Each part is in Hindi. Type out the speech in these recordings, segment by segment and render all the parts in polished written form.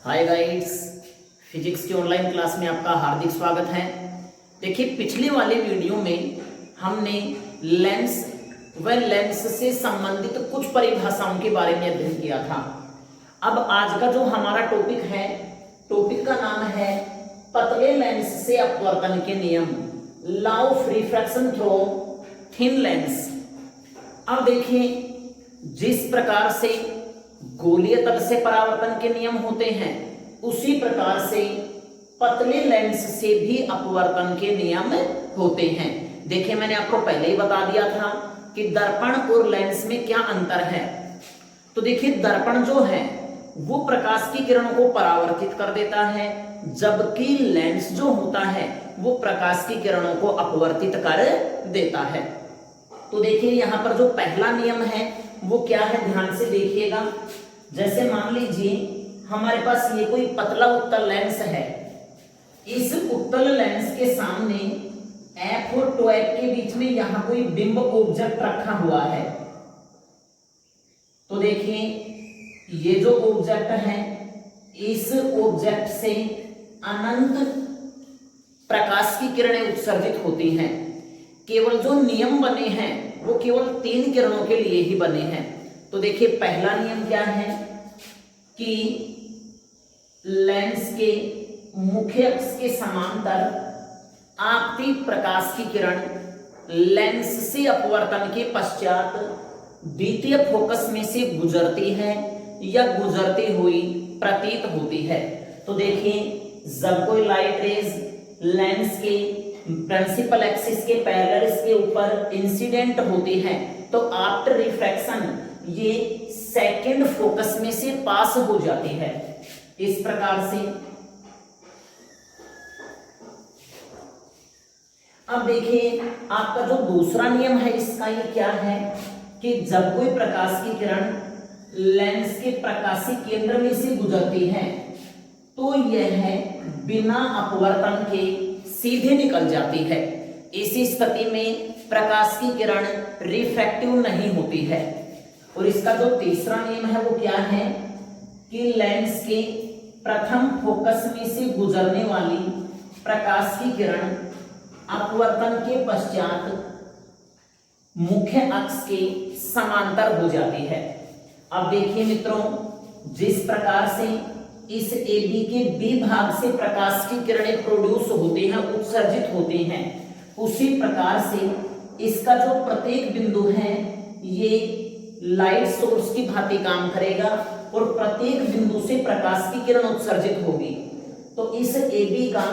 हाय गाइड्स, फिजिक्स की ऑनलाइन क्लास में आपका हार्दिक स्वागत है। देखिए, पिछले वाले वीडियो में हमने लेंस व लेंस से संबंधित कुछ परिभाषाओं के बारे में अध्ययन किया था। अब आज का जो हमारा टॉपिक है, टॉपिक का नाम है पतले लेंस से अपवर्तन के नियम, law of refraction through thin lens. अब देखिए, जिस प्रकार से गोलीय तल से परावर्तन के नियम होते हैं, उसी प्रकार से पतले लेंस से भी अपवर्तन के नियम होते हैं। देखिए, मैंने आपको पहले ही बता दिया था कि दर्पण और लेंस में क्या अंतर है। तो देखिए, दर्पण जो है वो प्रकाश की किरणों को परावर्तित कर देता है, जबकि लेंस जो होता है वो प्रकाश की किरणों को अपवर्तित कर देता है। तो देखिए, यहां पर जो पहला नियम है वो क्या है, ध्यान से देखिएगा। जैसे मान लीजिए हमारे पास ये कोई पतला उत्तल लेंस है, इस उत्तल लेंस के सामने एफ और टोएफ के बीच में यहां कोई बिंब ऑब्जेक्ट रखा हुआ है। तो देखिए, ये जो ऑब्जेक्ट है, इस ऑब्जेक्ट से अनंत प्रकाश की किरणें उत्सर्जित होती हैं। केवल जो नियम बने हैं वो केवल 3 किरणों के लिए ही बने हैं। तो देखिए, पहला नियम क्या है कि लेंस के मुख्य अक्ष के समांतर आपती प्रकाश की किरण लेंस से अपवर्तन के पश्चात द्वितीय फोकस में से गुजरती है या गुजरती हुई प्रतीत होती है। तो देखिए, जब कोई लाइट रेज लेंस के प्रिंसिपल एक्सिस के पैरेलल इसके ऊपर इंसिडेंट होती है, तो आफ्टर रिफ्रैक्शन ये सेकंड फोकस में से पास हो जाती है। इस प्रकार से अब देखिए, आपका जो दूसरा नियम है इसका ये क्या है कि जब कोई प्रकाश की किरण लेंस के प्रकाशीय केंद्र में से गुजरती है तो यह बिना अपवर्तन के सीधे निकल जाती है। इसी स्थिति में प्रकाश की किरण रिफ्रैक्टिव नहीं होती है। और इसका जो तीसरा नियम है वो क्या है कि लेंस के प्रथम फोकस में से गुजरने वाली प्रकाश की किरण अपवर्तन के पश्चात मुख्य अक्ष के समांतर हो जाती है। अब देखिए मित्रों, जिस प्रकार से इस AB के B भाग से प्रकाश की किरणें प्रोड्यूस होती हैं, उत्सर्जित होती हैं, उसी प्रकार से इसका जो प्रत्येक बिंदु है ये लाइट सोर्स की भांति काम करेगा और प्रत्येक बिंदु से प्रकाश की किरण उत्सर्जित होगी। तो इस AB का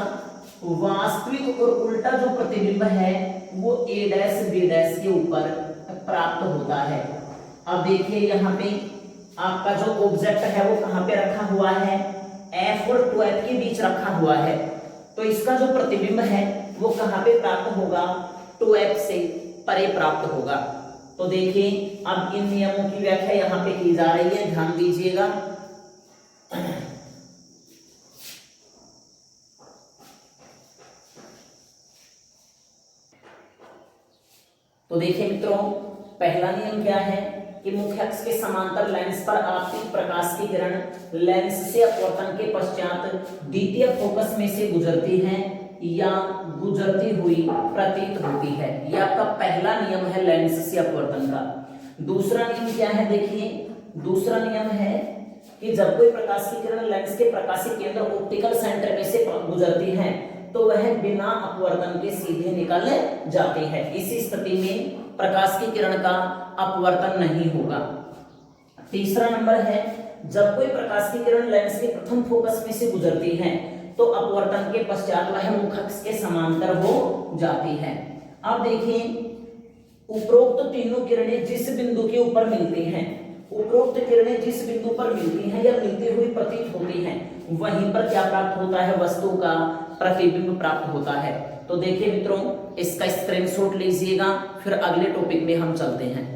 वास्तविक और उल्टा जो प्रतिबिंब है वो A' B' के ऊपर प्राप्त होता है। अब देखिए, यहाँ पे आपका जो ऑब्जेक्ट है वो कहाँ पे रखा हुआ है, F और 2F के बीच रखा हुआ है। तो इसका जो प्रतिबिंब है वो कहाँ पे प्राप्त होगा, 2F से परे प्राप्त होगा। तो देखिए, अब इन नियमों की व्याख्या यहाँ पे की जा रही है, ध्यान दीजिएगा। तो देखिए मित्रों, पहला नियम क्या है कि मुख्य अक्ष के समांतर लेंस पर आपतित प्रकाश की किरण लेंस से अपवर्तन के पश्चात द्वितीय फोकस में से गुजरती है या गुजरती हुई प्रतीत होती है। यह आपका पहला नियम है लेंस से अपवर्तन का। दूसरा नियम क्या है, देखिए, दूसरा नियम है कि जब कोई प्रकाश की किरण लेंस के प्रकाशीय केंद्र ऑप्टिकल सेंटर में से गुजरती है तो वह बिना अपवर्तन के सीधे निकल जाती है। इसी स्थिति में प्रकाश की किरण का अपवर्तन नहीं होगा। तीसरा नंबर है, जब कोई प्रकाश की किरण लेंस के प्रथम फोकस में से गुजरती है तो अपवर्तन के पश्चात वह मुख्य अक्ष के समांतर हो जाती है। अब देखिए, उपरोक्त तीनों किरणें जिस बिंदु के ऊपर मिलती हैं, उपरोक्त किरणें जिस बिंदु पर मिलती हैं या मिलती हुई प्रतीत होती हैं, वहीं पर क्या प्राप्त होता है, वस्तु का प्रतिबिंब प्राप्त होता है। तो देखिए मित्रों, इसका स्क्रीनशॉट लीजिएगा, फिर अगले टॉपिक में हम चलते हैं।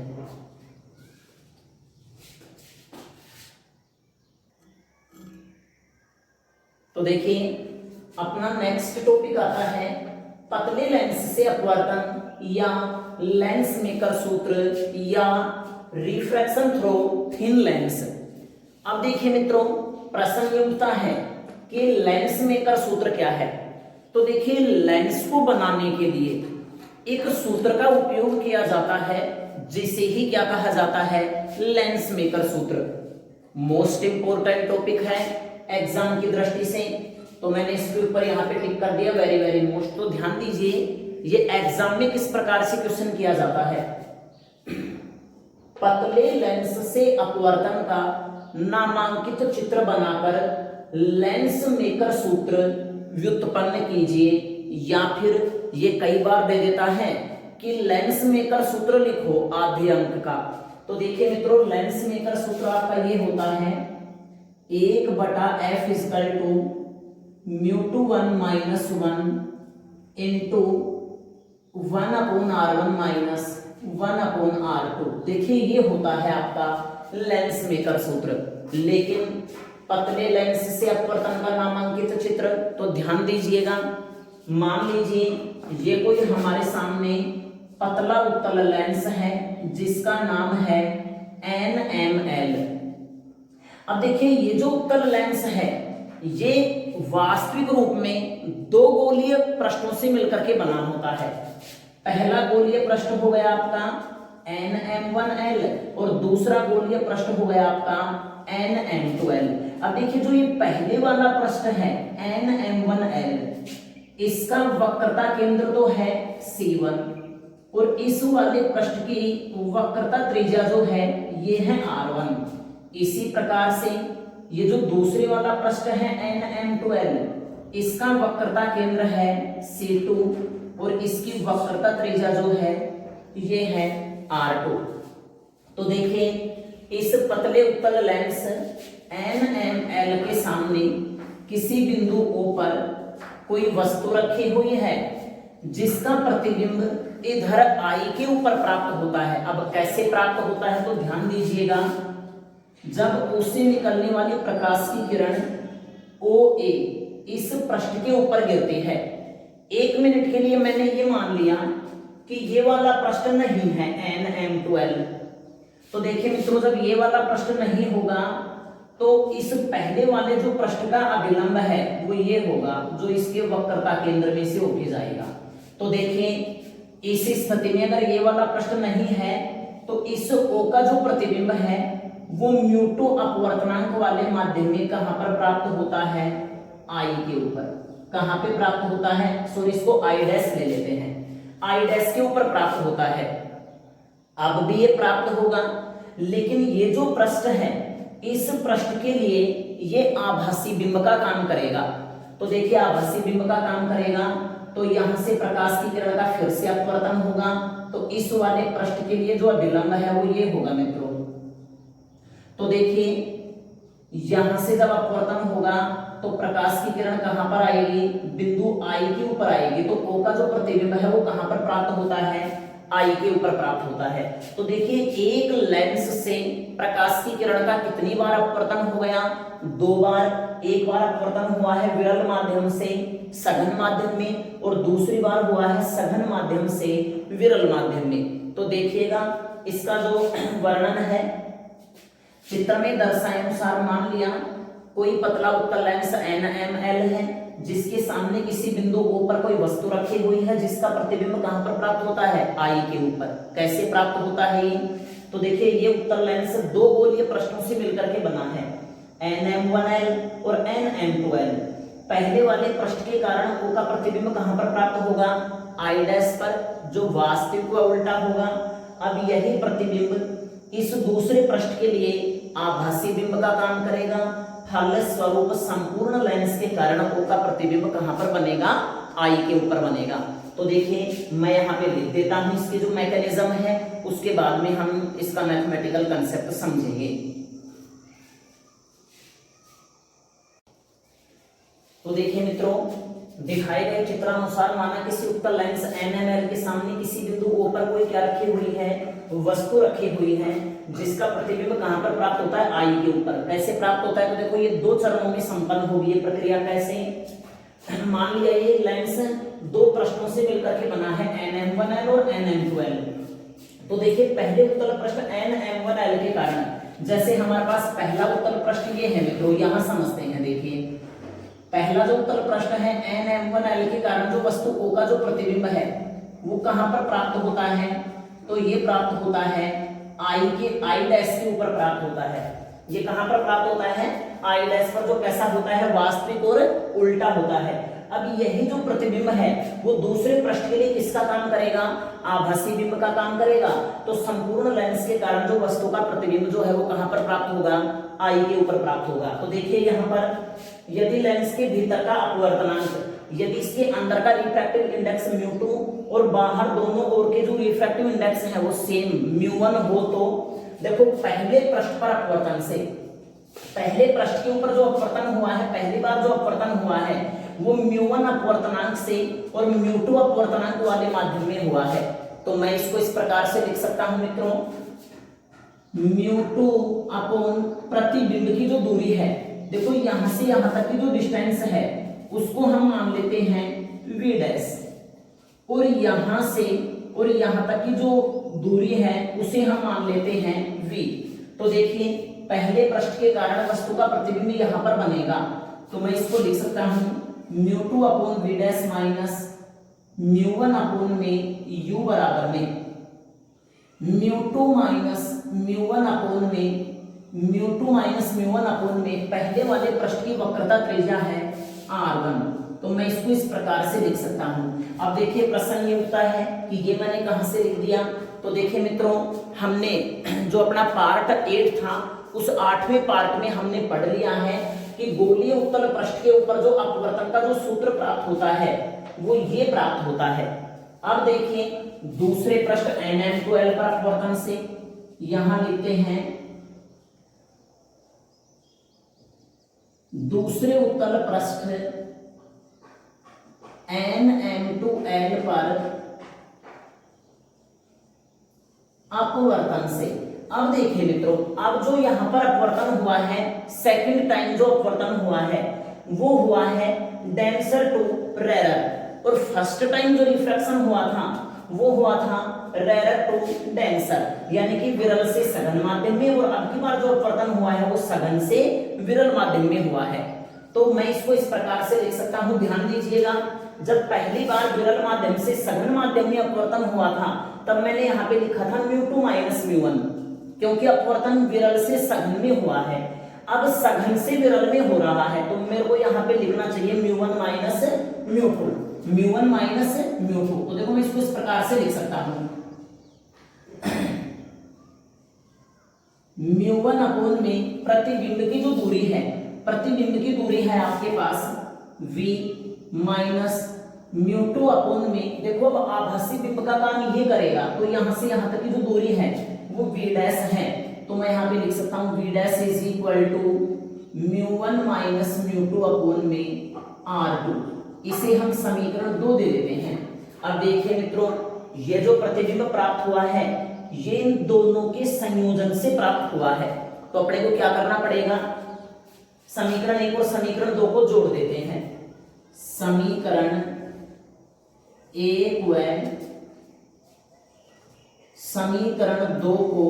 तो देखिए, अपना नेक्स्ट टॉपिक आता है पतले लेंस से अपवर्तन या लेंस मेकर सूत्र या रिफ्रैक्शन थ्रू थिन लेंस। अब देखिए मित्रों, प्रश्न ये उठता है कि लेंस मेकर सूत्र क्या है। तो देखिए, लेंस को बनाने के लिए एक सूत्र का उपयोग किया जाता है, जिसे ही क्या कहा जाता है, लेंस मेकर सूत्र। मोस्ट इंपोर्टेंट टॉपिक है एग्जाम की दृष्टि से, तो मैंने इसके ऊपर यहाँ पे टिक कर दिया वेरी वेरी मोस्ट। तो ध्यान दीजिए, ये एग्जाम में किस प्रकार से क्वेश्चन किया जाता है। पतले लेंस से अपवर्तन का नामांकित चित्र बनाकर लेंस मेकर सूत्र व्युत्पन्न कीजिए, या फिर ये कई बार दे देता है कि लेंस मेकर सूत्र लिखो आधे अंक का। तो देखिए मित्रों, लेंस मेकर सूत्र आपका ये होता है 1/f = μ2 - 1 इंटू 1/r1 - 1/r2। देखिए, ये होता है आपका लेंस मेकर सूत्र। लेकिन पतले लेंस से अपवर्तन का नामांकित चित्र, तो ध्यान दीजिएगा, मान लीजिए ये कोई हमारे सामने पतला उत्तल लेंस है जिसका नाम है NML। अब देखिए, ये जो उत्तल लेंस है ये वास्तविक रूप में दो गोलीय पृष्ठों से मिलकर के बना होता है। पहला गोलीय पृष्ठ हो गया आपका NM1L और दूसरा गोलीय पृष्ठ हो गया आपका NM2L। अब देखिए, जो ये पहले वाला पृष्ठ है NM1L, इसका वक्रता केंद्र तो है C1 और इस वाले पृष्ठ की वक्रता त्रिज्या जो है ये है R1। इसी प्रकार से ये जो दूसरे वाला पृष्ठ है NM2L, इसका वक्रता केंद्र है C2 और इसकी वक्रता त्रिज्या जो है ये है R2। तो देखिए, इस पतले उत्तल लेंस NML के सामने किसी बिंदु O पर कोई वस्तु रखी हुई है जिसका प्रतिबिंब इधर I के ऊपर प्राप्त होता है। अब कैसे प्राप्त होता है, तो ध्यान दीजिएगा, जब उससे निकलने वाली प्रकाश की किरण OA इस पृष्ठ के ऊपर गिरती है। 1 मिनट के लिए मैंने ये मान लिया कि ये वाला पृष्ठ नहीं है NM2L। तो देखिए मित्रों, जब ये वाला पृष्ठ नहीं होगा तो इस पहले वाले जो पृष्ठ का अभिलंब है वो ये होगा, जो इसके वक्रता केंद्र में से होके जाएगा। तो देखिए, इस स्थिति में अगर ये वाला पृष्ठ नहीं है तो इस O का जो प्रतिबिंब है वो μ2 अपवर्तनांक वाले माध्यम में कहां पर प्राप्त होता है, I के ऊपर। कहां पे प्राप्त होता है, सॉरी इसको I' ले लेते हैं, I' के ऊपर प्राप्त होता है। अब भी ये प्राप्त होगा, लेकिन ये जो पृष्ठ है इस पृष्ठ के लिए ये आभासी बिंब का काम करेगा। तो देखिए, आभासी बिंब का काम करेगा तो यहां से प्रकाश की किरण का फिर से अपवर्तन होगा। तो इस वाले पृष्ठ के लिए जो अभिलंब है वो ये होगा मित्रों। तो देखिए, यहां से जब अपवर्तन होगा तो प्रकाश की किरण कहां पर आएगी, बिंदु I के ऊपर आएगी। तो O का जो प्रतिबिंब है वो कहां पर प्राप्त होता है, I के ऊपर प्राप्त होता है। तो देखिए, एक लेंस से प्रकाश की किरण का कितनी बार अपवर्तन हो गया, 2 बार। एक बार अपवर्तन हुआ है विरल माध्यम से सघन माध्यम में और दूसरी बार हुआ है सघन माध्यम से विरल माध्यम में। तो देखिएगा, इसका जो वर्णन है चित्र में दर्शाए अनुसार, मान लिया कोई पतला उत्तल लेंस NML है जिसके सामने किसी बिंदु O पर कोई वस्तु रखी हुई है जिसका प्रतिबिंब कहां पर प्राप्त होता है, I के ऊपर। कैसे प्राप्त होता है ये, तो देखिए, ये उत्तल लेंस दो गोलीय पृष्ठों से मिलकर के बना है, NM1L और NM2L। पहले वाले पृष्ठ के कारण O का प्रतिबिंब कहां पर प्राप्त होगा, I' पर, जो वास्तविक व उल्टा होगा। अब यही प्रतिबिंब इस दूसरे पृष्ठ के लिए आभासी बिंब का काम करेगा। फलस्वरूप संपूर्ण लेंस के कारण O का प्रतिबिंब कहां पर बनेगा, I के ऊपर बनेगा। तो देखिए, मैं यहाँ पे लिख देता हूं इसके जो मैकेनिज्म है, उसके बाद में हम इसका मैथमेटिकल कंसेप्ट समझेंगे। तो देखिए मित्रों, दिखाए गए चित्रानुसार माना किसी उत्तल लेंस NML के सामने किसी बिंदु O पर कोई क्या रखी हुई है, वस्तु रखी हुई है जिसका प्रतिबिंब कहां पर प्राप्त होता है, I के ऊपर। कैसे प्राप्त होता है, तो देखो, ये 2 चरणों में संपन्न होगी ये प्रक्रिया। कैसे, मान लिया ये लेंस 2 पृष्ठों से मिलकर के बना है, NM1L और NM2L। तो देखिए, पहले उत्तल पृष्ठ NM1L के कारण जैसे हमारे पास पहला उत्तल प्रश्न ये है मित्रों, यहां समझते हैं। देखिए पहला जो उत्तल प्रश्न है, NM1L के कारण जो वस्तु O का जो प्रतिबिंब है वो कहां पर प्राप्त होता है, तो ये प्राप्त होता है I डैश के ऊपर प्राप्त होता है। ये कहां पर प्राप्त होता है, I डैश पर, जो कैसा होता है, वास्तविक और उल्टा होता है। अब यही जो प्रतिबिंब है वो दूसरे पृष्ठ के लिए किसका काम करेगा, आभासी बिंब का काम करेगा। तो संपूर्ण लेंस के कारण जो वस्तु का प्रतिबिंब जो है वो कहां पर प्राप्त होगा, आई के ऊपर प्राप्त होगा। तो देखिए यहाँ पर यदि लेंस के भीतर का अपवर्तनांक, यदि इसके अंदर का रिफ्रैक्टिव इंडेक्स μ2 और बाहर दोनों ओर के जो रिफ्रैक्टिव इंडेक्स है वो सेम μ1 हो, तो देखो पहले पृष्ठ पर अपवर्तन से, पहले पृष्ठ के ऊपर जो अपवर्तन हुआ है, पहली बार जो अपवर्तन हुआ है वो μ1 अपवर्तनांक से और μ2 अपवर्तनांक वाले माध्यम में हुआ है। तो मैं इसको इस प्रकार से लिख सकता हूं मित्रों, μ2 अपॉन प्रतिबिंब की जो दूरी है, देखो यहां से यहां तक की जो डिस्टेंस है उसको हम मान लेते हैं v डैश, और यहां से और यहां तक की जो दूरी है उसे हम मान लेते हैं v। तो देखिए पहले पृष्ठ के कारण वस्तु का प्रतिबिंब यहां पर बनेगा, तो मैं इसको लिख सकता हूं μ2 upon v dash minus μ1 upon में u बराबर में μ2 माइनस μ1 अपॉन में μ2 माइनस μ1 अपॉन में पहले वाले पृष्ठ की वक्रता त्रिज्या है r1। तो मैं इसको इस प्रकार से लिख सकता हूं। अब देखिए प्रश्न ये उठता है कि ये मैंने कहां से लिख दिया, तो देखिए मित्रों हमने जो अपना पार्ट 8 था उस 8वें पार्ट में हमने पढ़ लिया है कि गोलीय उत्तल पृष्ठ के ऊपर जो अपवर्तन का जो सूत्र प्राप्त होता है वो ये प्राप्त होता है। अब देखिए दूसरे पृष्ठ NM2L पर अपवर्तन से यहां लिखते हैं, दूसरे उत्तल पृष्ठ NM2L पर अपवर्तन से। अब देखिए मित्रों, अब जो यहां पर अपवर्तन हुआ है, सेकंड टाइम जो अपवर्तन हुआ है वो हुआ है डेंसर टू रेरर, और फर्स्ट टाइम जो रिफ्रैक्शन हुआ था वो हुआ था रेरर टू डेंसर, यानी कि विरल से सघन माध्यम में, और अब की बार जो अपवर्तन हुआ है वो सघन से विरल माध्यम में हुआ है। तो मैं इसको इस प्रकार से लिख सकता हूं, ध्यान दीजिएगा, जब पहली बार विरल माध्यम से सघन माध्यम में अपवर्तन हुआ था तब मैंने यहाँ पे लिखा था μ2 माइनस μ1, क्योंकि अपवर्तन विरल से सघन में हुआ है। अब सघन से विरल में हो रहा है तो मेरे को यहाँ पे लिखना चाहिए μ1 माइनस μ2, μ1 माइनस μ2। तो देखो मैं इसको इस प्रकार से लिख सकता हूं, μ1 अपॉन में प्रतिबिंब की जो दूरी है, प्रतिबिंब की दूरी है आपके पास v माइनस μ2 अपॉन में, देखो अब आभासी बिंब का काम ये करेगा, तो यहां से यहां तक की जो दूरी है वो v डैश है, तो मैं यहां पे लिख सकता हूं v dash is equal to μ1 minus μ2 upon में r2। इसे हम समीकरण 2 दे देते हैं। अब देखिए मित्रों, ये जो प्रतिबिंब प्राप्त हुआ है ये इन दोनों के संयोजन से प्राप्त हुआ है, तो अपने को क्या करना पड़ेगा, समीकरण 1 और समीकरण 2 को जोड़ देते हैं। समीकरण 1 व समीकरण 2 को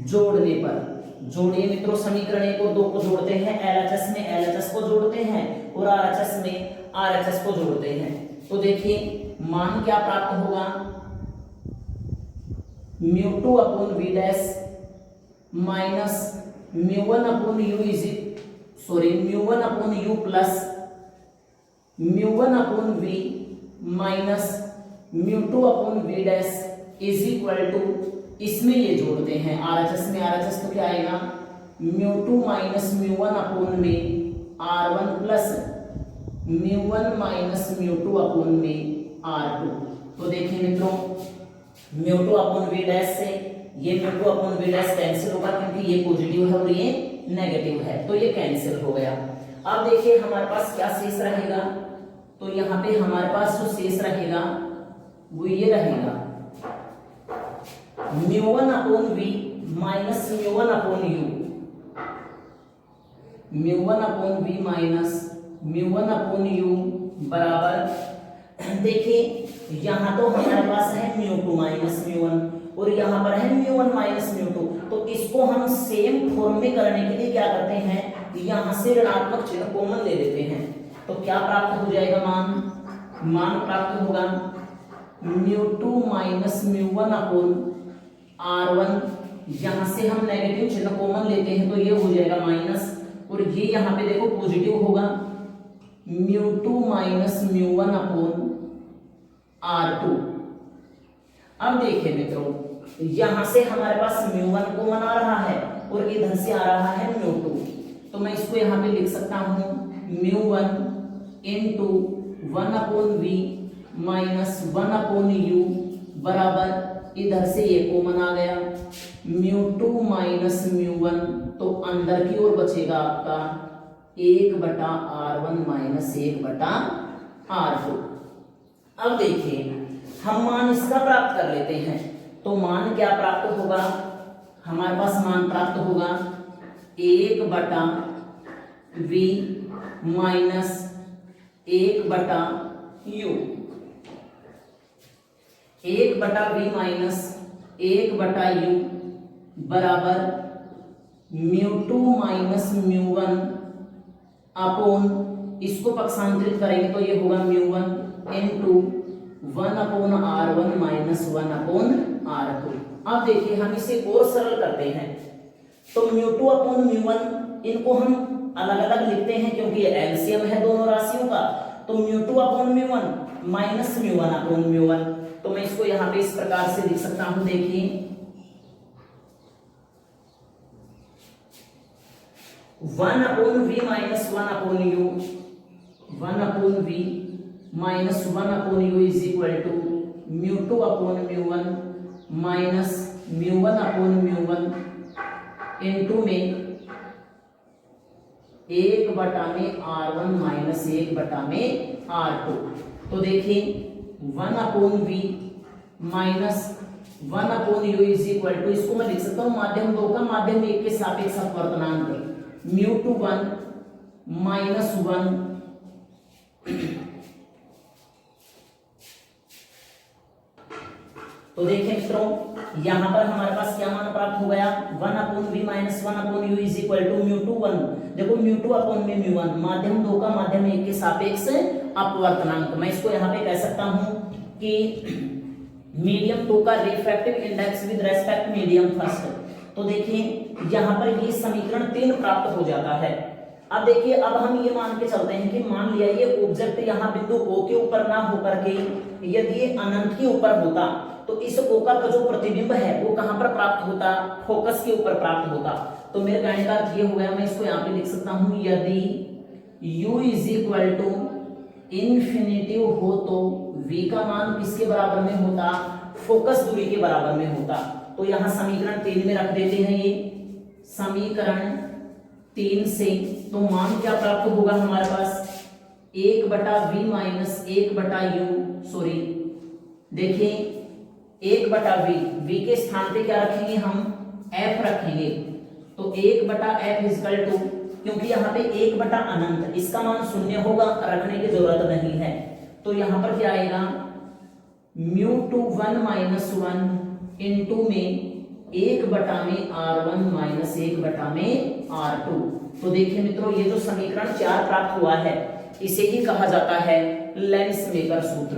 जोड़ने पर, जोड़िए मित्रों, समीकरण 1 और 2 को जोड़ते हैं, LHS में LHS को जोड़ते हैं और RHS में RHS को जोड़ते हैं। तो देखिए मान क्या प्राप्त होगा, μ2 upon v dash minus μ1 upon u μ1 upon u plus μ1 upon v minus μ2 upon v dash is equal to, इसमें ये जोड़ते हैं RHS में RHS, तो क्या आएगा μ2 माइनस μ1 अपॉन में r1 प्लस μ1 माइनस μ2 अपॉन में r2। तो देखिए मित्रों μ2 अपॉन v डैश से ये μ2 अपॉन v डैश कैंसिल होगा, क्योंकि ये पॉजिटिव है और ये नेगेटिव है, तो ये कैंसिल हो गया। अब देखिए हमारे पास क्या शेष रहेगा, तो यहाँ पे हमारे पास जो शेष रहेगा वो ये रहेगा μ1 upon v minus μ1 upon u, μ1 upon v minus μ1 upon u बराबर, देखिए यहां तो हमारे पास है μ2 माइनस μ1, और यहाँ पर है μ1 माइनस μ2। तो इसको हम सेम फॉर्म में करने के लिए क्या करते हैं, यहाँ से ऋणात्मक चिन्ह कॉमन ले लेते हैं। तो क्या प्राप्त हो जाएगा, मान प्राप्त होगा μ2 माइनस μ1 अपॉन r1। यहाँ से हम नेगेटिव चिन्ह कॉमन लेते हैं तो ये हो जाएगा माइनस, और ये यहाँ पे देखो पॉजिटिव होगा μ2 माइनस μ1 अपॉन r2। अब देखिए मित्रों, यहां से हमारे पास μ1 कॉमन आ रहा है और इधर से आ रहा है μ2। तो मैं इसको यहां पे लिख सकता हूं μ1 into 1 upon v minus 1 upon u बराबर, इधर से ये कॉमन आ गया μ2 माइनस μ1, तो अंदर की ओर बचेगा आपका 1/r1 माइनस 1/r2। अब देखिए हम मान इसका प्राप्त कर लेते हैं। तो मान क्या प्राप्त होगा, हमारे पास मान प्राप्त होगा 1/v minus 1/u, 1/v minus 1/u बराबर μ2 माइनस μ1 अपॉन, इसको पक्षांतरित करेंगे तो ये होगा μ1 into 1 upon r1 minus 1 upon r2। अब देखिए हम इसे और सरल करते हैं। तो μ2 अपॉन μ1 इनको हम अलग अलग लिखते हैं क्योंकि ये एलसीएम है दोनों राशियों का। तो μ2 अपॉन μ1 माइनस μ1 अपॉन μ1, तो मैं इसको यहाँ पे इस प्रकार से लिख सकता हूं। देखिए 1 upon v minus 1 upon u, 1 upon v minus 1 upon u is equal to μ2 upon μ1 minus μ1 upon μ1 into में 1/r1 माइनस 1/r2। तो देखिए 1 upon v minus 1 upon u is equal to, इसको मैं लिख सकता हूँ माध्यम 2 का माध्यम 1 के सापेक्ष अपवर्तनांक μ2 1 माइनस 1 तो देखिए मित्रों यहां पर हमारे पास क्या मान प्राप्त हो गया, 1 upon v minus 1 upon u is equal to μ2 1। देखो μ2 अपॉन में μ1 माध्यम 2 का माध्यम 1 के सापेक्ष अपवर्तनांक। मैं इसको यहाँ पे कह सकता हूं कि मीडियम 2 का refractive index with respect medium first. तो देखिए यहाँ पर ये समीकरण 3 प्राप्त हो जाता है। अब देखिए अब हम ये मान के चलते हैं कि मान लिया ये ऑब्जेक्ट यहाँ बिंदु O के ऊपर ना होकर के यदि ये अनंत के ऊपर होता तो इस O का जो प्रतिबिंब है वो कहां पर प्राप्त होता, फोकस के ऊपर प्राप्त होता। तो मेरे कहने का अर्थ ये हो गया, मैं इसको यहाँ पे लिख सकता हूं यदि u is equal to infinitive हो तो v का मान किसके बराबर में होता, फोकस दूरी के बराबर में होता। तो यहाँ समीकरण 3 में रख देते हैं ये समीकरण 3 से। तो मान क्या प्राप्त होगा हमारे पास 1/v माइनस 1/u, सॉरी देखिए 1/v, v के स्थान पे क्या रखेंगे हम f रखेंगे। तो 1/f इक्वल टू, क्योंकि यहाँ पे 1 अनंत इसका मान 0 होगा, रखने की जरूरत नहीं है। तो यहाँ पर क्या आएगा μ2 1 माइनस 1 इंटू में 1 में r1 माइनस 1 में r2। तो देखिए मित्रों ये जो समीकरण 4 प्राप्त हुआ है इसे ही कहा जाता है लेंस मेकर सूत्र।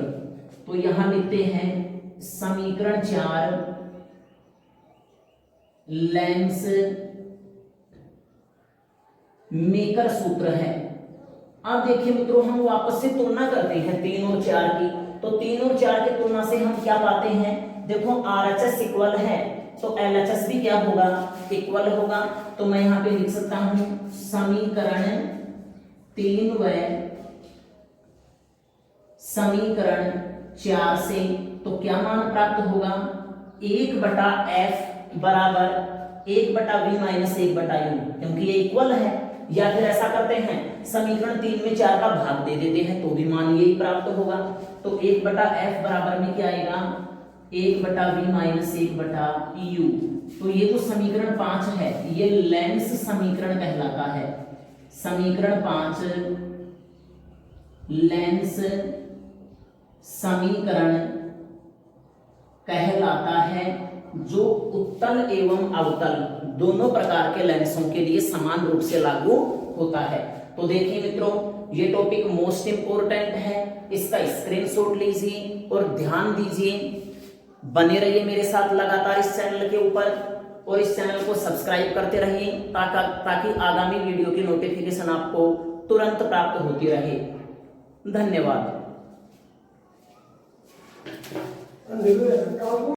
तो यहां लिखते हैं समीकरण 4 लेंस मेकर सूत्र है। अब देखिए मित्रों हम वापस से तुलना करते हैं 3 और 4 की। तो 3 और 4 की तुलना से हम क्या पाते हैं, देखो RHS इक्वल है तो LHS भी क्या होगा, इक्वल होगा। तो मैं यहाँ पे लिख सकता हूं समीकरण 3 व समीकरण 4 से। तो क्या मान प्राप्त होगा 1/f बराबर 1/v माइनस 1/u, क्योंकि ये इक्वल है। या फिर ऐसा करते हैं समीकरण 3 में 4 का भाग दे देते हैं तो भी मान यही प्राप्त होगा। तो 1/f बराबर में क्या आएगा 1/v माइनस 1/u। तो ये जो समीकरण 5 है ये लेंस समीकरण कहलाता है। समीकरण 5 लेंस समीकरण कहलाता है। जो उत्तल एवं अवतल दोनों प्रकार के लेंसों के लिए समान रूप से लागू होता है। तो देखिए मित्रों, ये टॉपिक मोस्ट इंपोर्टेंट है, इसका स्क्रीनशॉट लीजिए और ध्यान दीजिए। बने रहिए मेरे साथ लगातार इस चैनल के ऊपर और इस चैनल को सब्सक्राइब करते रहिए ताकि आगामी वीडियो की नोटिफिकेशन आपको तुरंत प्राप्त होती रहे। धन्यवाद।